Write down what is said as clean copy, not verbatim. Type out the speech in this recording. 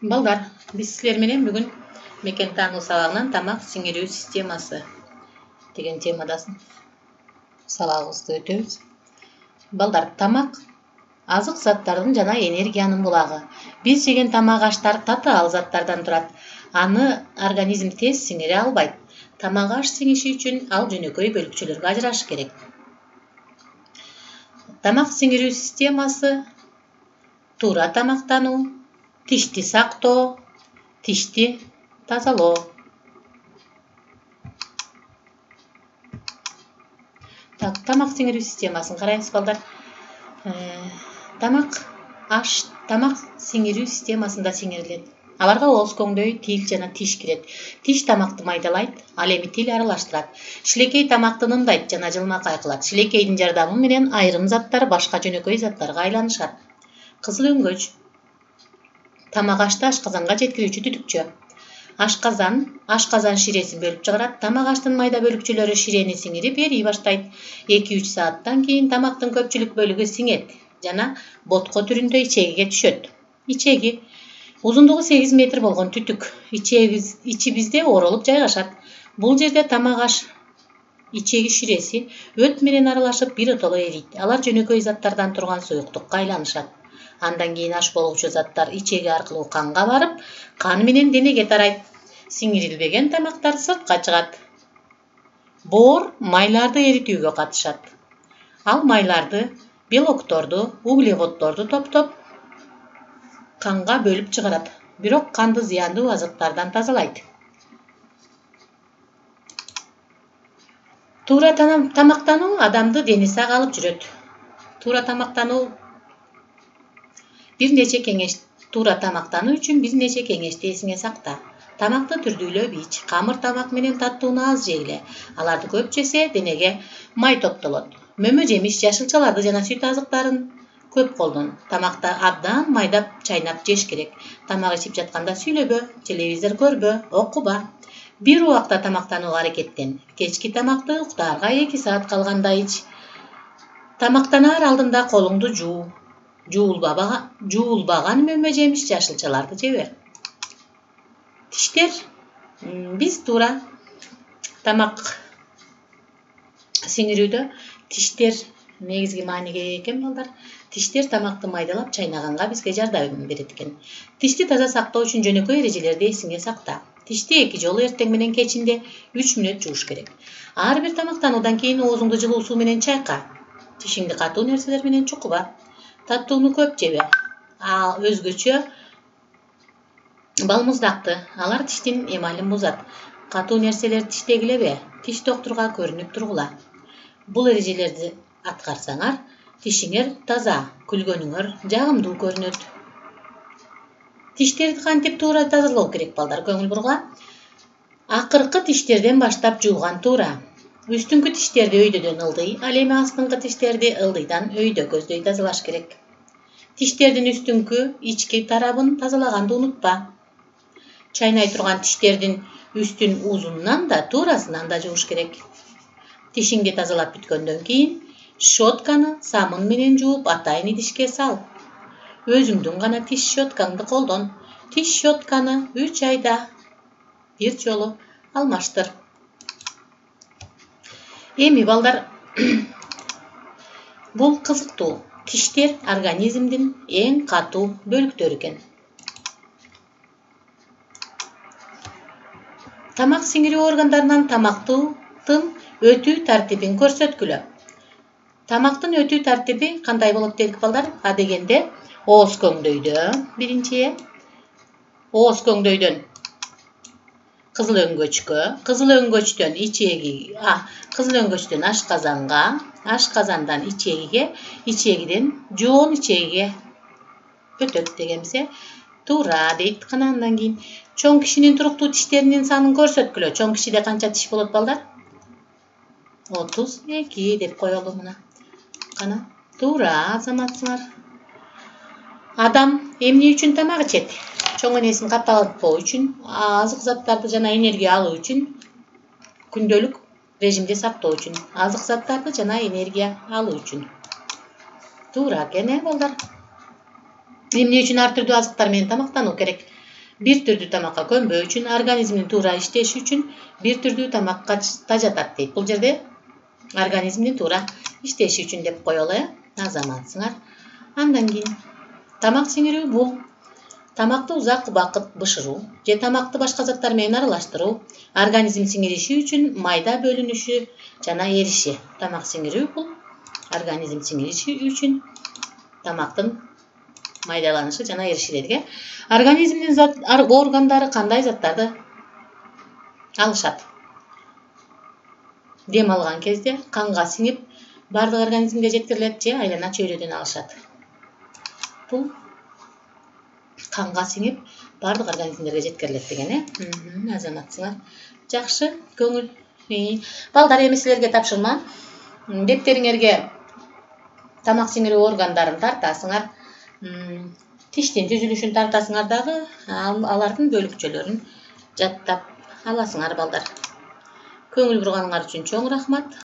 Балдар, биз силер менен бүгүн мекен таануу сабагынан тамак сиңирүү системасы деген темада сабагыбызды өтөбүз. Балдар, тамак азык заттардын жана энергиянын булагы. Биз жеген тамак аштар татаал заттардан турат. Аны организм тез сиңире албайт. Тамак аш сиңиши үчүн ал жөнөкөй бөлүкчөлөргө ажырашы керек. Тамак сиңирүү системасы туура тамактануу, тишти сактоо, тишти тазалоо. Тамак сиңирүү системасын карайбыз, балдар. Тамак сиңирүү системасында сиңирилет. Аларга ооз, көңдөй, тил жана тиш кирет. Тиш тамакты майдалайт, ал эми тил аралаштырат. Шилекей тамакты ынымдайт жана жылмакай кылат. Шилекейдин жардамы менен айрым заттар башка жөнөкөй заттарга айланышат. Кызыл өңгөч тамак ашты ашказанга жеткирүүчү түтүкчө. Ашказан ширесин бөлүп чыгарат. Тамак аштын майда бөлүкчөлөрү ширени сиңирип эрий баштайт. 2-3 сааттан кийин тамактын көпчүлүк бөлүгү сиңет жана ботко түрүндө ичегиге түшөт. Ичеги узундугу 8 метр болгон түтүк ичибизде оролуп жайгашат. Бул жерде тамак аш ичеги ширеси өт менен аралашып биротоло эрийт. Алар жөнөкөй заттардан турган суюктукка айланышат. Андан кийин аш болгучу заттар ичеги аркылуу канга барып, кан менен денеге тарайт. Сиңирилбеген тамактар сыртка чыгат. Боор майларды эритүүгө катышат. Ал майларды, белокторду, углеводдорду топтоп канга бөлүп чыгарат. Бирок канды зыяндуу азыктардан тазалайт. Туура тамактануу адамды дени сак алып жүрөт. Туура тамактануу үчүн бир нече кеңешти эсиңе сакта. Тамакты түрдүүлөп ич, камыр тамак менен таттууну аз жегиле. Аларды көп жесе денеге май топтолот. Мөмө жемиш, жашылчаларды жана сүт азыктарын көп колдон. Тамакты абдан майдап, чайнап жеш керек. Тамак ичип жатканда сүйлөбө, телевизор көрбө, окуба. Бир убакта тамактанууга аракеттен. Кечки тамакты уктаарга 2 саат калганда ич. Тамактанаар алдында колуңду жуу. Жуулбаган мөмө жемиш, жашылчаларды жебе. Тиштер. Биз туура тамак сиңирүүдө тиштер негизги мааниге ээ экен, балдар. Тиштер тамакты майдалап чайнаганга бизге жардам берет экен. Тишти таза сактоо үчүн жөнөкөй эрежелерди эсиңе сакта. Тишти 2 жолу эртең менен кечинде 3 мүнөт жууш керек. Ар бир тамактануудан кийин оозуңду жылуу суу менен чайка. Тишиңди катуу нерселер менен чукуба. Таттууну көп жебе. Өзгөчө балмуздакты. Алар тиштин эмалин бузат. Катуу нерселер тиштегилебе. Тиш доктурга көрүнүп тургула. Бул эрежелерди аткарсаңар, тишиңер таза, күлгөнүңөр жагымдуу көрүнөт. Тиштерди кантип туура тазалоо керек, балдар, көңүл бурга. Акыркы тиштерден баштап жууган туура. Үстүңкү тиштерди өйдөдөн ылдый, ал эми астыңкы тиштерди ылдыйдан өйдө көздөй тазалаш керек. Тиштердин үстүңкү, ички тарабын тазалаганды унутпа. Чайнай турган тиштердин үстүн узунунан да, туурасынан да жууш керек. Тишиңди тазалап бүткөндөн кийин щотканы самын менен жууп атайын идишке сал. Өзүңдүн гана тиш щоткаңды колдон. Тиш щотканы 3 айда бир жолу алмаштыр. Эми, балдар, бул кызыктуу. Тиштер организмдин эң катуу бөлүктөрү экен. Тамак сиңирүү органдарынан тамактын өтүү тартибин көрсөткүлө. Тамактын өтүү тартиби кандай болот дедик, балдар? Дегенде ооз көңдөйдө биринчи, ооз көңдөйдөн кызыл өңгөчкө, кызыл өңгөчтөн ашказанга, ашказандан ичегиге, ичегиден жоон ичегиге өтөт дегенбиз. Туура дейт. Андан кийин чоң кишинин туруктуу тиштеринин санын көрсөткүлө. Чоң кишиде канча тиш болот, балдар? 32 деп коелу мына. Кана, туура азаматсыңар. Адам эмне үчүн тамак ичет? Чоң энесин каттатпоо үчүн, азык заттарды жана энергия алуу үчүн, күндөлүк режимде сактоо үчүн, азык заттарды жана энергия алуу үчүн. Туура экен, балдар. Эмне үчүн ар түрдүү азыктар менен тамактануу керек? бир түрдүү тамакка көнбөө үчүн, организмдин туура иштеши үчүн бир түрдүү тамакка да жатат дейт. Бул жерде организмдин туура иштеши үчүн деп коелу, азаматсыңар. Андан кийин тамак сиңирүү бул тамакты узак убакыт бышыруу же тамакты башка заттар менен аралаштыруу, организм сиңириши үчүн майда бөлүнүшү жана эриши. Тамак сиңирүү бул организм сиңириши үчүн тамактын майдаланышы жана эриши дедик. Организмдин органдары кандай заттарды алышат? Дем алган кезде канга сиңип, бардык организмге жеткирилет же айлана чөйрөдөн алышат. Бул канга сиңип, бардык организмдерге жеткирилет деген, азаматсыңар. Жакшы, көңүл. Балдар, эми силерге тапшырма. Беттериңерге тамак сиңирүү органдарын тартасыңар. Тиштин түзүлүшүн тартасыңар дагы, алардын бөлүкчөлөрүн жаттап аласыңар балдар. Көңүл бурганыңар үчүн чоң рахмат.